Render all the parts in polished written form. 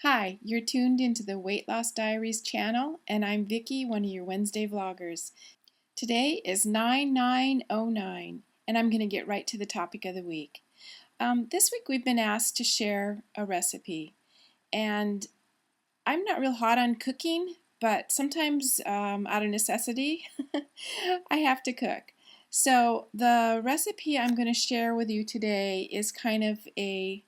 Hi, you're tuned into the Weight Loss Diaries channel, and I'm Vicki, one of your Wednesday vloggers. Today is 9909, and I'm going to get right to the topic of the week. This week we've been asked to share a recipe, and I'm not real hot on cooking, but sometimes out of necessity, I have to cook. So the recipe I'm going to share with you today is kind of a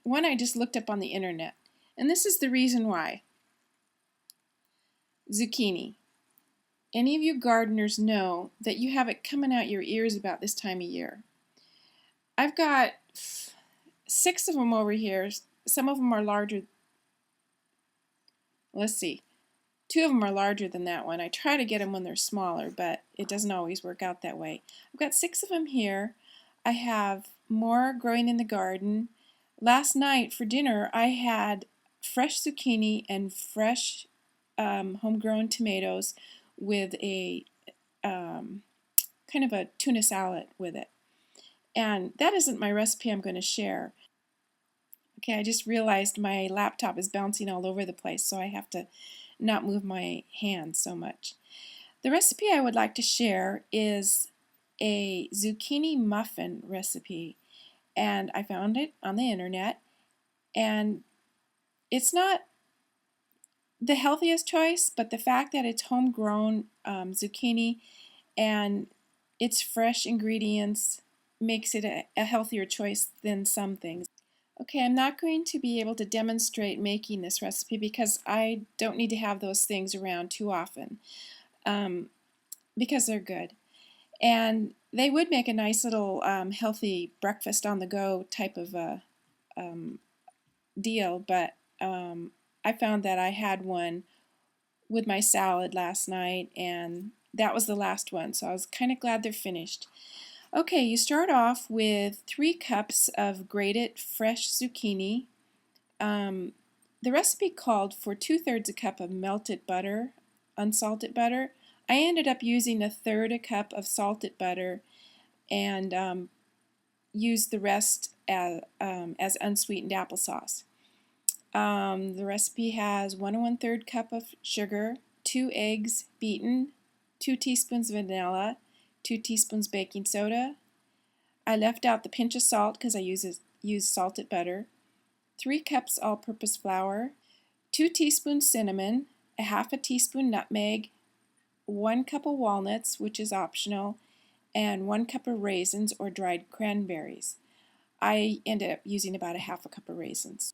one I just looked up on the internet. And this is the reason why. Zucchini. Any of you gardeners know that you have it coming out your ears about this time of year. I've got 6 of them over here. Some of them are larger. Let's see. 2 of them are larger than that one. I try to get them when they're smaller, but it doesn't always work out that way. I've got 6 of them here. I have more growing in the garden. Last night for dinner I had fresh zucchini and fresh homegrown tomatoes with a kind of a tuna salad with it. And that isn't my recipe I'm going to share. Okay, I just realized my laptop is bouncing all over the place, so I have to not move my hands so much. The recipe I would like to share is a zucchini muffin recipe, and I found it on the internet, and it's not the healthiest choice, but the fact that it's homegrown zucchini and it's fresh ingredients makes it a healthier choice than some things. Okay, I'm not going to be able to demonstrate making this recipe because I don't need to have those things around too often because they're good. And they would make a nice little healthy breakfast on the go type of a deal, but I found that I had one with my salad last night, and that was the last one, so I was kind of glad they're finished. Okay, you start off with 3 cups of grated fresh zucchini. The recipe called for 2/3 a cup of melted butter, unsalted butter. I ended up using 1/3 a cup of salted butter and used the rest as unsweetened applesauce. The recipe has 1 1/3 cup of sugar, 2 eggs beaten, 2 teaspoons vanilla, 2 teaspoons baking soda. I left out the pinch of salt because I use salted butter, 3 cups all-purpose flour, 2 teaspoons cinnamon, a half a teaspoon nutmeg, 1 cup of walnuts, which is optional, and 1 cup of raisins or dried cranberries. I ended up using about a half a cup of raisins.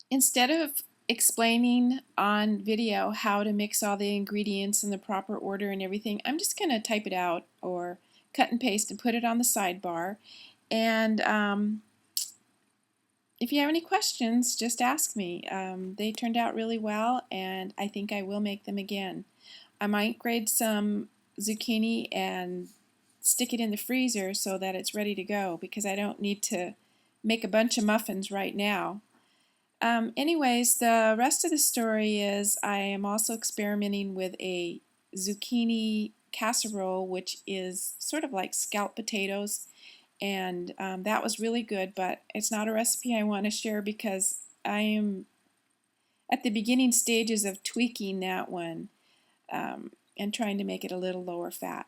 Instead of explaining on video how to mix all the ingredients in the proper order and everything, I'm just going to type it out or cut and paste and put it on the sidebar. And if you have any questions, just ask me. They turned out really well, and I think I will make them again. I might grate some zucchini and stick it in the freezer so that it's ready to go, because I don't need to make a bunch of muffins right now. Anyways, the rest of the story is I am also experimenting with a zucchini casserole, which is sort of like scalloped potatoes, and that was really good, but it's not a recipe I want to share because I am at the beginning stages of tweaking that one and trying to make it a little lower fat.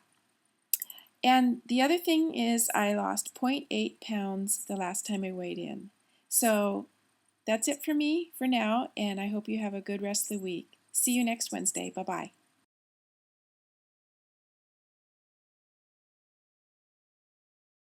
And the other thing is I lost 0.8 pounds the last time I weighed in. So that's it for me for now, and I hope you have a good rest of the week. See you next Wednesday. Bye-bye.